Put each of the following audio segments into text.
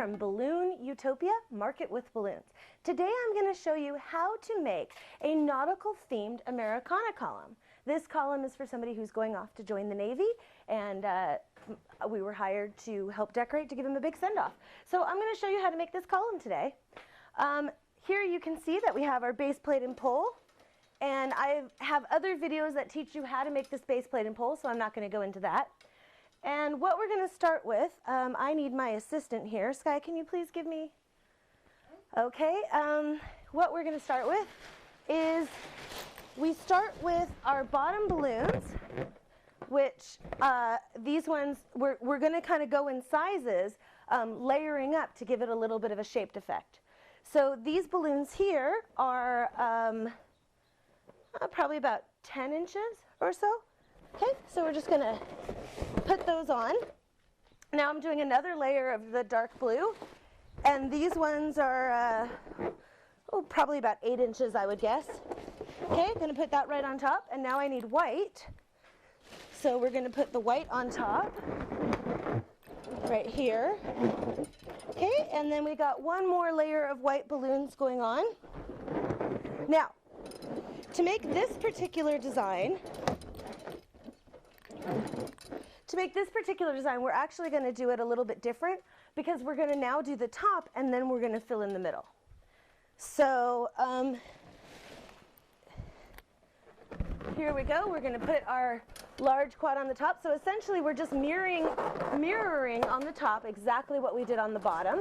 from Balloon Utopia, Market with Balloons. Today I'm going to show you how to make a nautical themed Americana column. This column is for somebody who's going off to join the Navy, and we were hired to help decorate to give him a big send-off. So I'm going to show you how to make this column today. Here you can see that we have our base plate and pole, and I have other videos that teach you how to make this base plate and pole, so I'm not going to go into that. And what we're going to start with, I need my assistant here. Sky, can you please give me? Okay, what we're going to start with is we start with our bottom balloons, which these ones, we're going to kind of go in sizes, layering up to give it a little bit of a shaped effect. So these balloons here are probably about 10 inches or so. Okay, so we're just going to put those on. Now I'm doing another layer of the dark blue, and these ones are probably about 8 inches, I would guess. Okay, going to put that right on top, and now I need white. So we're going to put the white on top, right here. Okay, and then we got one more layer of white balloons going on. Now, to make this particular design, we're actually going to do it a little bit different, because we're going to now do the top and then we're going to fill in the middle. So here we go. We're going to put our large quad on the top. So essentially we're just mirroring on the top exactly what we did on the bottom.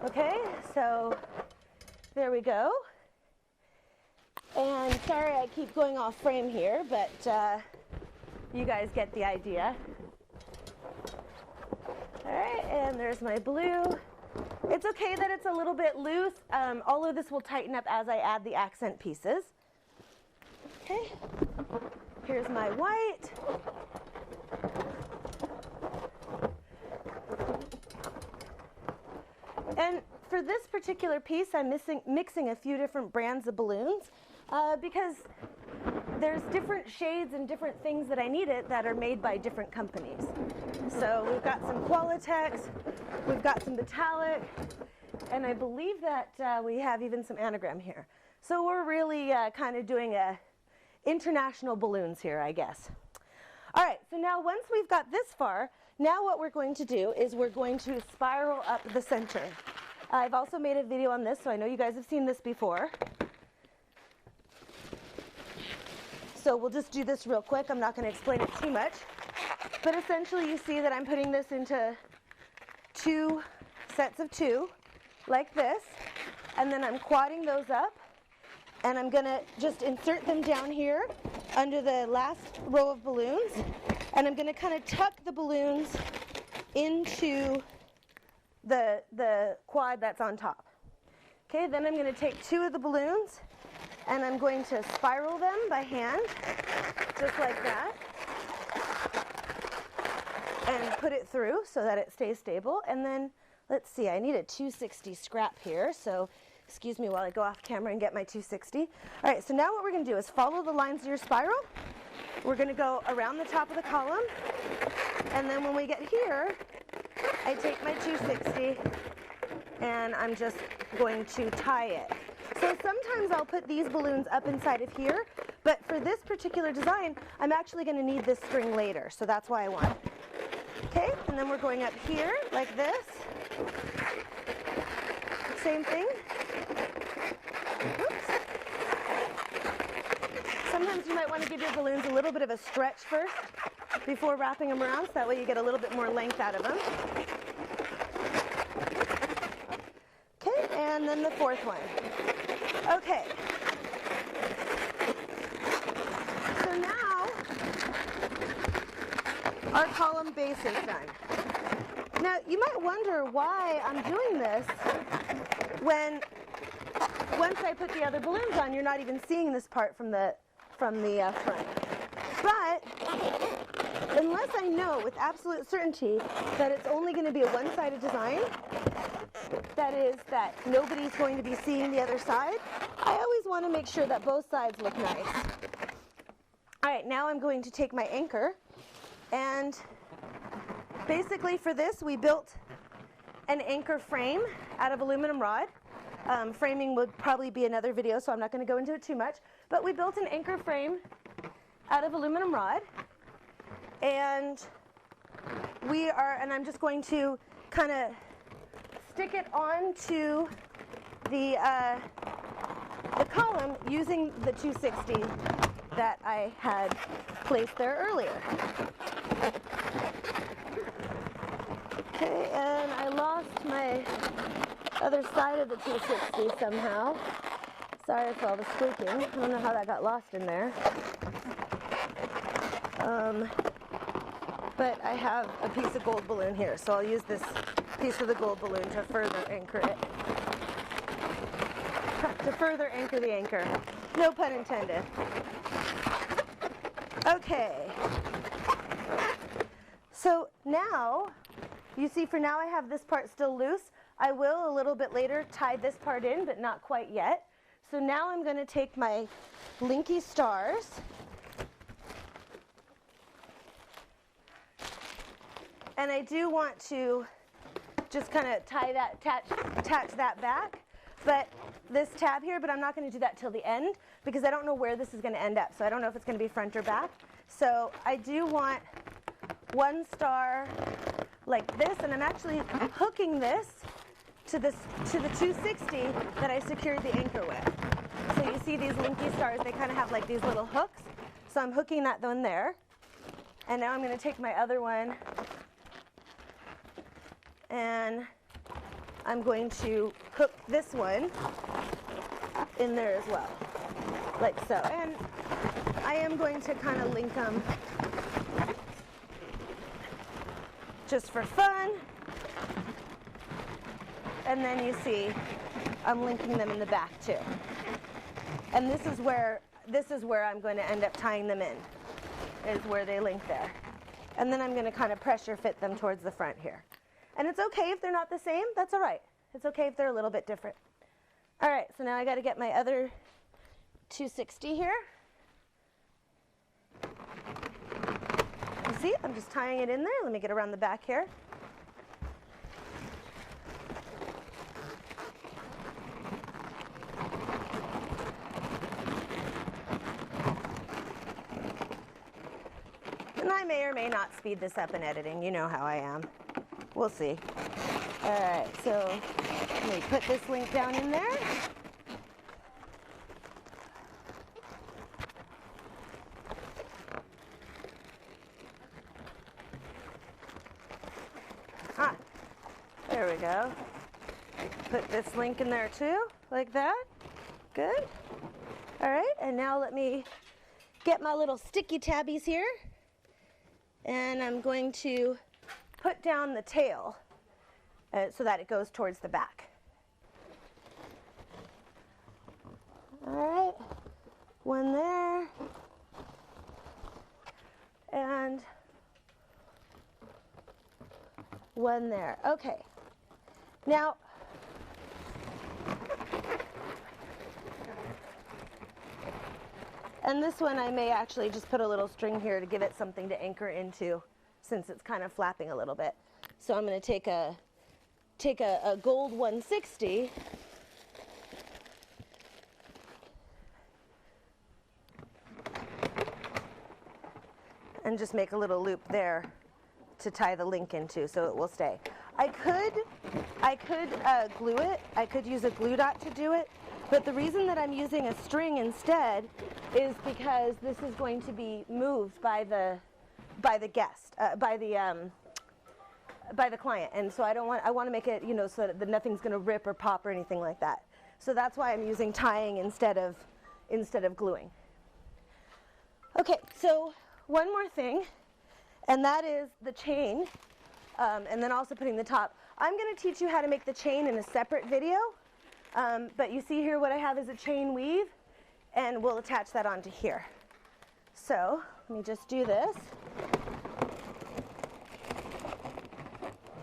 Okay, so there we go. And sorry I keep going off frame here, but you guys get the idea. All right, and there's my blue. It's okay that it's a little bit loose. All of this will tighten up as I add the accent pieces. Okay, here's my white. And for this particular piece, I'm mixing a few different brands of balloons because there's different shades and different things that I need that are made by different companies. So we've got some Qualitex, we've got some metallic, and I believe that we have even some anagram here. So we're really kind of doing international balloons here, I guess. All right, so now once we've got this far, now what we're going to do is we're going to spiral up the center. I've also made a video on this, so I know you guys have seen this before. So we'll just do this real quick. I'm not going to explain it too much. But essentially you see that I'm putting this into 2 sets of 2, like this. And then I'm quadding those up. And I'm going to just insert them down here under the last row of balloons. And I'm going to kind of tuck the balloons into the quad that's on top. Okay, then I'm going to take 2 of the balloons and I'm going to spiral them by hand, just like that, and put it through so that it stays stable. And then, let's see, I need a 260 scrap here, so excuse me while I go off camera and get my 260. All right, so now what we're going to do is follow the lines of your spiral. We're going to go around the top of the column, and then when we get here, I take my 260 and I'm just going to tie it. So sometimes I'll put these balloons up inside of here, but for this particular design, I'm actually going to need this string later, so that's why I want it. Okay, and then we're going up here like this. Same thing. Oops. Sometimes you might want to give your balloons a little bit of a stretch first before wrapping them around, so that way you get a little bit more length out of them. Okay, and then the 4th one. Okay, so now our column base is done. Now you might wonder why I'm doing this when once I put the other balloons on, you're not even seeing this part from the front. But unless I know with absolute certainty that it's only going to be a one-sided design, that is, that nobody's going to be seeing the other side, I always want to make sure that both sides look nice. All right, now I'm going to take my anchor, and basically for this we built an anchor frame out of aluminum rod. Framing would probably be another video, so I'm not going to go into it too much. But we built an anchor frame out of aluminum rod, and I'm just going to kind of stick it onto the column using the 260 that I had placed there earlier. Okay, and I lost my other side of the 260 somehow. Sorry for all the squeaking. I don't know how that got lost in there. But I have a piece of gold balloon here, so I'll use this piece of the gold balloon to further anchor it. To further anchor the anchor. No pun intended. Okay. So now, you see for now I have this part still loose. I will a little bit later tie this part in, but not quite yet. So now I'm going to take my linky stars and I do want to just kind of tie that, attach that back. But this tab here, but I'm not going to do that till the end because I don't know where this is going to end up. So I don't know if it's going to be front or back. So I do want one star like this, and I'm actually hooking this to the 260 that I secured the anchor with. So you see these linky stars, they kind of have like these little hooks. So I'm hooking that one there. And now I'm going to take my other one and I'm going to hook this one in there as well, like so. And I am going to kind of link them just for fun. And then you see I'm linking them in the back too. And this is where I'm going to end up tying them in, is where they link there. And then I'm going to kind of pressure fit them towards the front here. And it's okay if they're not the same, that's all right. It's okay if they're a little bit different. All right, so now I got to get my other 260 here. You see, I'm just tying it in there. Let me get around the back here. And I may or may not speed this up in editing. You know how I am. We'll see. All right, so let me put this link down in there. There we go. Put this link in there too, like that. Good. All right, and now let me get my little sticky tabbies here. And I'm going to put down the tail so that it goes towards the back. All right, one there. And one there. Okay. Now, and this one I may actually just put a little string here to give it something to anchor into since it's kind of flapping a little bit. So I'm going to take a gold 160 and just make a little loop there to tie the link into so it will stay. I could glue it. I could use a glue dot to do it, but the reason that I'm using a string instead is because this is going to be moved by the guest, by the client, and so I want to make it, you know, so that nothing's going to rip or pop or anything like that. So that's why I'm using tying instead of gluing. Okay, so one more thing, and that is the chain, and then also putting the top. I'm going to teach you how to make the chain in a separate video, but you see here what I have is a chain weave, and we'll attach that onto here. So let me just do this.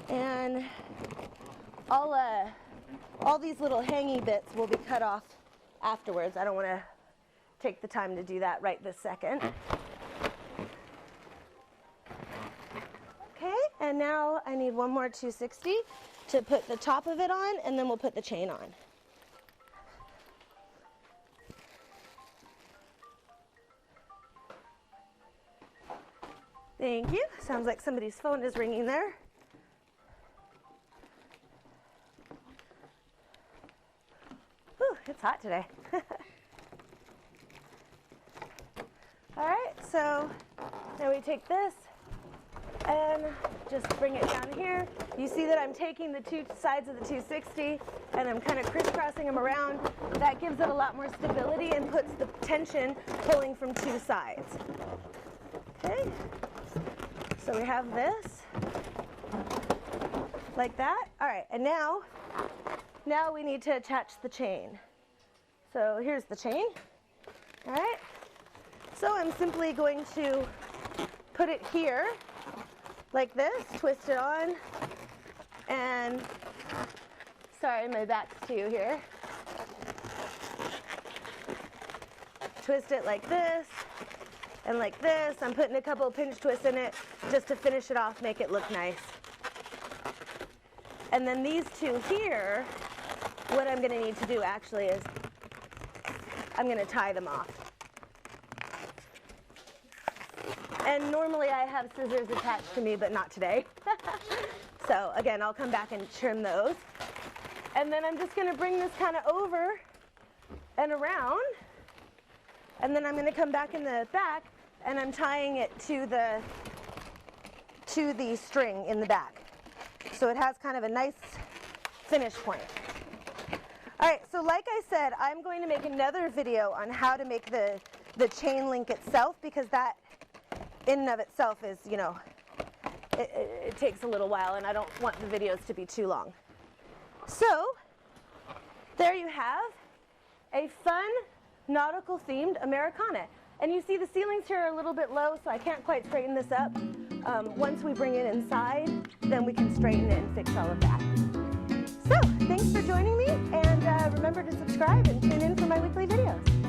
And all these little hangy bits will be cut off afterwards. I don't want to take the time to do that right this second. Okay, and now I need one more 260 to put the top of it on, and then we'll put the chain on. Thank you. Sounds like somebody's phone is ringing there. Whew, it's hot today. All right, so now we take this and just bring it down here. You see that I'm taking the two sides of the 260 and I'm kind of crisscrossing them around. That gives it a lot more stability and puts the tension pulling from two sides. Okay, so we have this like that. All right, and now we need to attach the chain. So here's the chain. All right, so I'm simply going to put it here like this, twist it on, and sorry, my back's to you here. Twist it like this and like this. I'm putting a couple of pinch twists in it just to finish it off, make it look nice. And then these two here, what I'm gonna need to do actually is I'm gonna tie them off. And normally I have scissors attached to me, but not today. So again, I'll come back and trim those. And then I'm just gonna bring this kind of over and around. And then I'm gonna come back in the back and I'm tying it to the string in the back. So it has kind of a nice finish point. All right, so like I said, I'm going to make another video on how to make the chain link itself, because that in and of itself is, you know, it takes a little while and I don't want the videos to be too long. So there you have a fun nautical themed Americana. And you see the ceilings here are a little bit low, so I can't quite straighten this up. Once we bring it inside, then we can straighten it and fix all of that. So thanks for joining me, and remember to subscribe and tune in for my weekly videos.